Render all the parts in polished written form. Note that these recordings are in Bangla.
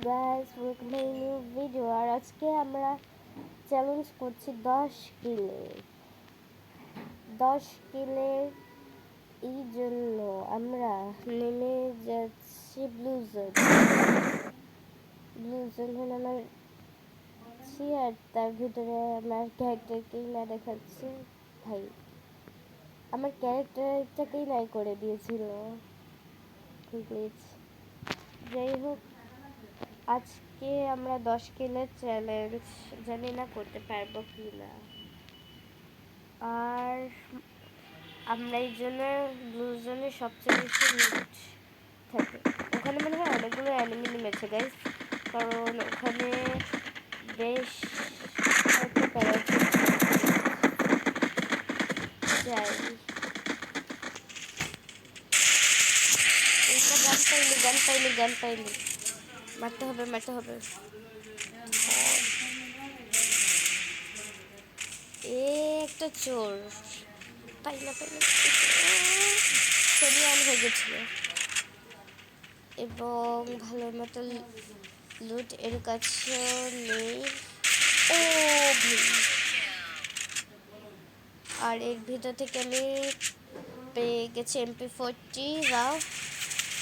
Guys, welcome to new video. আর আজকে আমরা চ্যালেঞ্জ করছি 10 কিলের এই জন্য আমরা নেমে যাচ্ছি ব্লু জোন হলো আমার আর তার ভিতরে আমার ক্যারেক্টারকেই না দেখাচ্ছে। ভাই, আমার ক্যারেক্টারটাকেই নাই করে দিয়েছিল গ্লিচ। যাই হোক, আজকে আমরা 10 কিলের চ্যালেঞ্জ জানি না করতে পারবো কি না। আর আমরা এই জন্য ব্লু জোনে সবচেয়ে বেশি লুট থাকে। ওখানে মনে হয় অনেকগুলো অ্যানিমি নেমেছে গাইস, কারণ ওখানে বেশ একটা প্যারাশুট যাই। এইটা গান পাইনি মারতে হবে। একটা চোর পাই না অন হয়ে গেছিল এবং ভালো মতো লুট এর কাছে নেই। ও ভাই, আর এর ভিতর থেকে আমি পেয়ে গেছি MP40 রাও।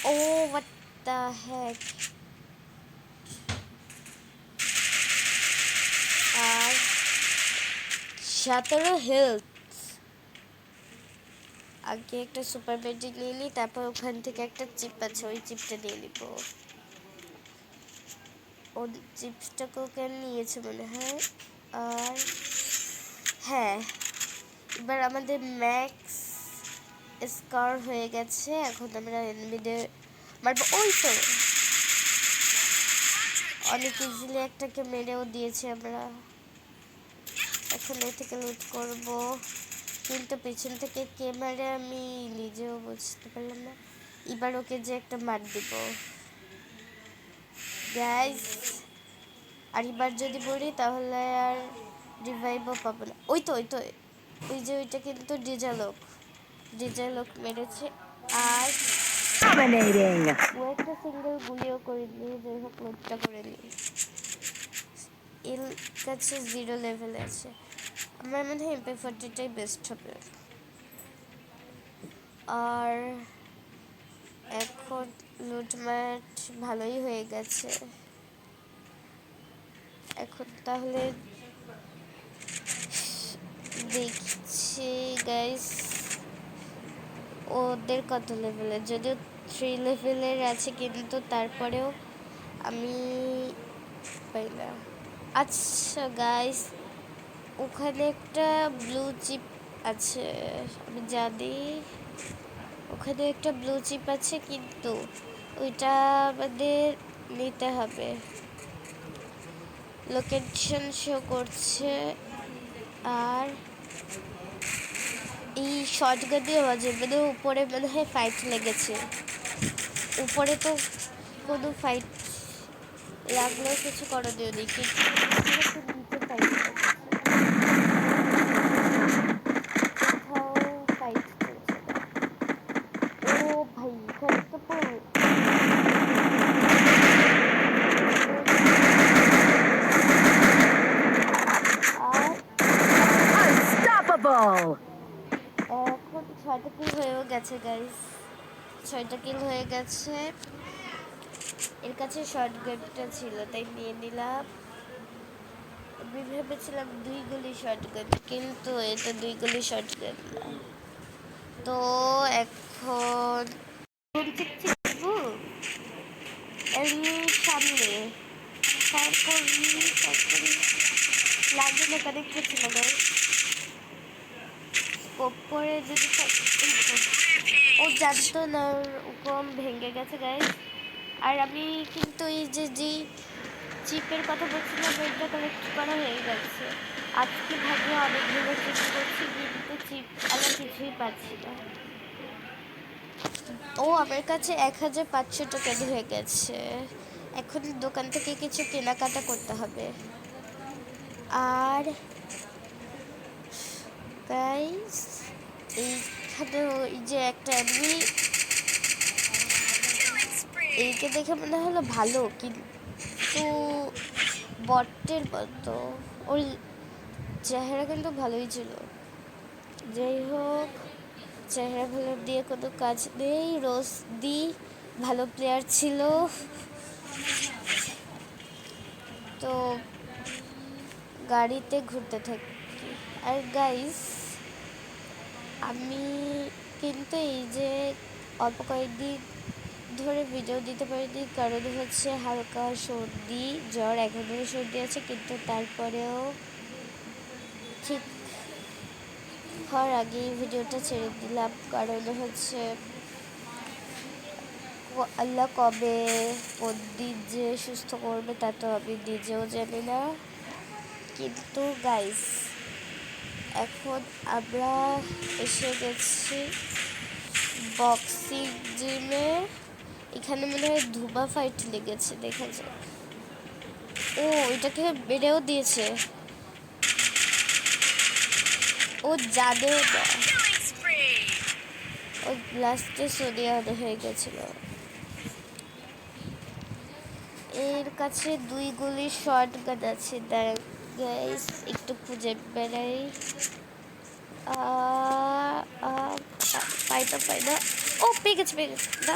Oh what the heck. আর 17 হেলথ। আগে একটা সুপার ব্যান্ডেজ নিয়ে নিই, তারপর ওখান থেকে একটা চিপ আছে, ওই চিপটা নিয়ে নিব। ও চিপসটাকেও কেন নিয়েছে মনে হয়। আর হ্যাঁ, এবার আমাদের ম্যাক্স স্কার হয়ে গেছে। এখন আমরা এনিমিদের মারবো। ওই তো অনেক ইজিলি একটাকে মেরেও দিয়েছি আমরা। এখন এ থেকে লুট করব, কিন্তু পেছন থেকে কে মারে আমি নিজেও বুঝতে পারলাম না। এবার ওকে যে একটা মার দিব গাইস। আর এবার যদি পড়ি তাহলে আর রিভাইভও পাবো না। ওই যে ওইটা কিন্তু ডিজালোক মেরেছে। আর ও একটা সিঙ্গেল গুলিও করে নিয়ে, যাই হোক লুটটা করে নিই। এর কাছে 0 লেভেলে আছে। আমার মনে হয় MP40টাই বেস্ট হবে। আর এখন লুটম্যাট ভালোই হয়ে গেছে। এখন তাহলে দেখছি গাইস ওদের কত লেভেলের। যদিও 3 লেভেলের আছে, কিন্তু তারপরেও আমি পাই না। আচ্ছা গাইস, ওখানে একটা ব্লু চিপ আছে, আমি জানি ওখানে একটা ব্লু চিপ আছে, কিন্তু ওইটা আমাদের নিতে হবে। লোকেশন শো করছে। আর এই শর্টগান দিয়ে বাজে, মানে উপরে মনে হয় ফাইট লেগেছে। উপরে তো কোনো ফাইট লাগলেও কিছু করণীয় নেই, কিন্তু নিচে ফাইট লেগেছে। কোথাও ফাইট চলছে না। ও ভাই, এখানে তো পুরো এখন 6টা কিল হয়েও গেছে গাইস, 6টা কিল হয়ে গেছে। এর কাছে শর্ট গানটা ছিল তাই নিয়ে নিলাম। আমি ভেবেছিলাম 2 গুলি শর্ট গান, কিন্তু এটা 2 গুলি শর্ট গান না। তো এখন এমনি সামনে লাগে না, কানেক্ট ছিল গাইস। স্কোপ করে যদি ও জানতো না কম ভেঙে গেছে গাইস। আর আমি কিন্তু এই যে চিপের কথা বলছিলাম, ওইটা কালেক্ট করা হয়ে গেছে। আজকে ভাগে অনেকগুলো চিপ করছি, কিন্তু চিপ আমরা কিছুই পাচ্ছি না। ও আমার কাছে 1500 টোকেন হয়ে গেছে। এখন দোকান থেকে কিছু কেনাকাটা করতে হবে। আর গাইস, এইখানে ওই যে একটা এনিমি, এইকে দেখে মনে হলো ভালো, কিন্তু কিন্তু বটের মতো। ওর চেহারা কিন্তু ভালোই ছিল। যাই হোক, চেহারা ভালো দিয়ে কোনো কাজ নেই। রোজ দি ভালো প্লেয়ার ছিল, তো গাড়িতে ঘুরতে থাকি। আর গাইস, আমি কিন্তু এই যে অল্প কয়েকদিন ধরে ভিডিও দিতে পারিনি, কারণ হচ্ছে হালকা সর্দি জ্বর, এখনও সর্দি আছে, কিন্তু তারপরেও ঠিক হওয়ার আগেই ভিডিওটা ছেড়ে দিলাম, কারণ হচ্ছে আল্লাহ কবে কোন দিন যে সুস্থ করবে তা তো আমি নিজেও জানি না। কিন্তু গাইস, এখন আমরা এসে গেছি বক্সিং জিমে। এখানে মনে হয় ধুমা ফাইট লেগেছে, দেখা যাক। ও, এটাকে বেড়েও দিয়েছে, ও জানেও না। ও লাস্টে সোনিয়া হয়ে গেছিল। এর কাছে 2 গুলির শর্ট গান আছে, গাইস একটু খুঁজে বেড়াই। পাই না। ও, পেয়ে গেছে। না,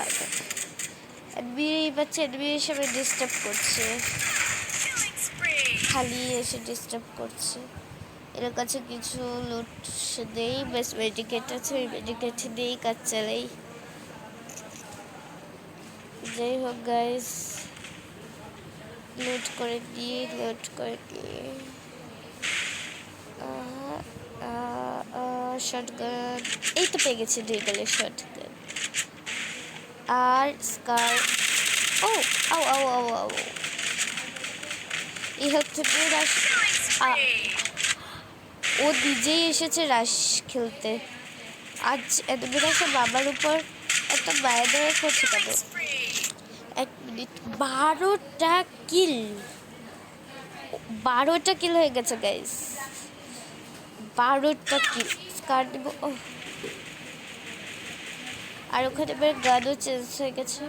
বাচ্চা এনিমি হিসেবে ডিস্টার্ব করছে, খালি এসে ডিস্টার্ব করছে। এর কাছে কিছু লুট নেই, বেশ মেডিকেট আছে, ওই মেডিকেট দিয়েই কাজ চালাই। যাই হোক গাইস, লুট করে দিয়ে শটগান এই তো পেয়ে গেছি, 2 গুলির শটগান আর স্কার। ও, আও আও আও আও, এই হচ্ছে রাশ। ও নিজেই এসেছে রাশ খেলতে। আজ এতদিন সে বাবার উপর একটা মায়া দেওয়া করছে কেন? 1 মিনিট, 12টা কিল, 12টা কিল হয়ে গেছে গাইস, 12টা কিল। স্কার দিব। আর ওখানে এবার গানও চেঞ্জ হয়ে গেছে।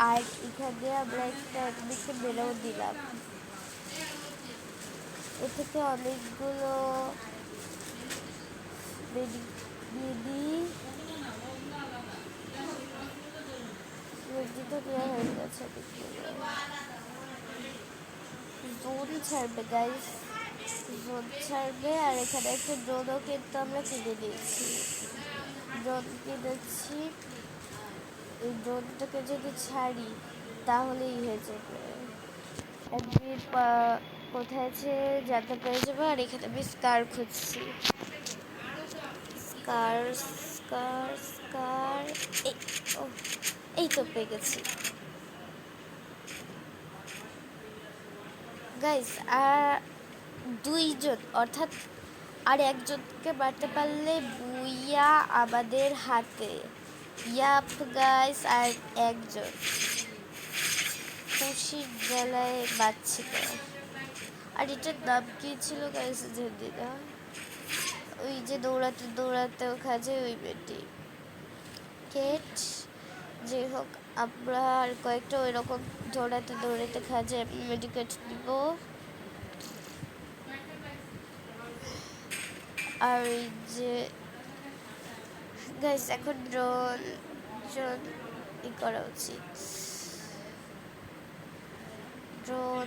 আর এখানে আমরা একটা এনিমিকে মেরেও দিলাম। এ থেকে অনেকগুলো দেওয়া হয়ে গেছে। জোন ছাড়বে গাইস, জোন ছাড়বে। আর এখানে একটা ড্রোনও কিন্তু আমরা কিনে নিয়েছি, ড্রোন কিনেছি। এই ড্রোনটাকে যদি ছাড়ি তাহলেই হয়ে যাবে, একদিন কোথায় আছে জানতে পেরে যাবো। আর এখানে আমি স্কার খুঁজছি, স্কার স্কার স্কার। এই তো পেয়ে গেছি গাইস। আর 2 জন, অর্থাৎ আর একজনকে মারতে পারলে বুইয়া আমাদের হাতে। ইয়াপ গাইস, আর একজন খুশির জ্বালায় বাঁচছিল। আর এটার নাম কি ছিল গাইস জানি না, ওই যে দৌড়াতে দৌড়াতে খাজে ওই বেটি কেট। যাই হোক, আমরা আর কয়েকটা ওই রকম দৌড়াতে দৌড়াতে খাজে মেডিকেট দিব। আর এই যে গাইস, এখন ড্রোন করা উচিত। ড্রোন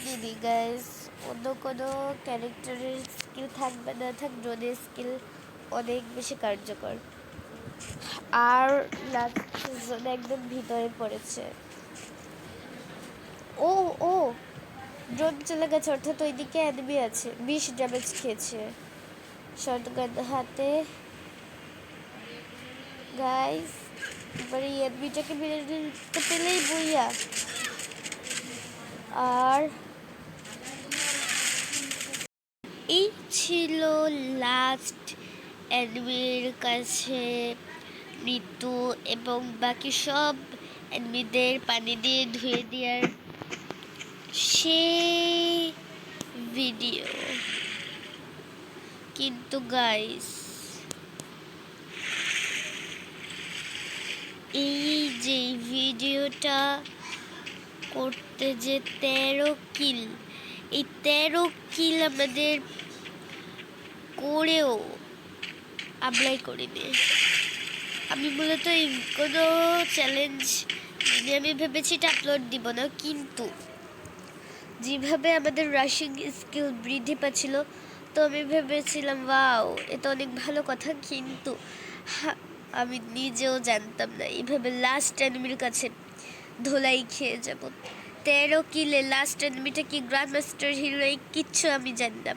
দিদি গাইস, অন্য কোনো ক্যারেক্টারের স্কিল থাকবে না থাক, ড্রোনের স্কিল অনেক বেশি কার্যকর। আর লাস্ট সিজন একদম ভিতরে পড়েছে। ও ও, ড্রোন চলে গেছে, অর্থাৎ ওইদিকে এনিমি আছে। 20 ড্যামেজ খেয়েছে শটগান হাতে গাইস। এবারে এনিমিটাকে মেরে দিতে পেলেই বইয়া। আর এই ছিল লাস্ট এনিমির কাছে মৃত্যু, এবং বাকি সব এনিমিদের পানি দিয়ে ধুয়ে দেওয়ার সেই ভিডিও। কিন্তু গাইস, ভিডিওটা করতে যে 13 কিল, এই 13 কিল আমাদের করেও আমরাই করিনি। আমি মূলত এই কোনো চ্যালেঞ্জ আমি ভেবেছি এটা আপলোড দিব না, কিন্তু যেভাবে আমাদের রাশিং স্কিল বৃদ্ধি পাচ্ছিল তো আমি ভেবেছিলাম ওয়াও এটা অনেক ভালো কথা, কিন্তু আমি নিজেও জানতাম না এইভাবে লাস্ট এনিমির কাছে ধোলাই খেয়ে যাব। 13 কিলে লাস্ট এনিমিটা কি গ্র্যান্ড মাস্টার হিরোই কিচ্ছু আমি জানি না।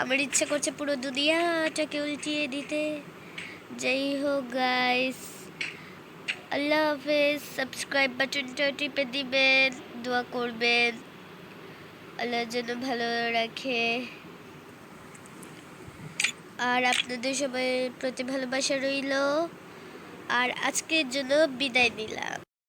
আমার ইচ্ছা করছে পুরো দুনিয়াটাকে উল্টিয়ে দিতে। যাই হোক গাইস, আল্লাহ হাফেজ। সাবস্ক্রাইব বাটনটা টিপে দিবেন, দোয়া করবেন আল্লাহ যেন ভালো রাখে। আর আপনাদের সবাই প্রতি ভালোবাসা রইল। আর আজকের জন্য বিদায় নিলাম।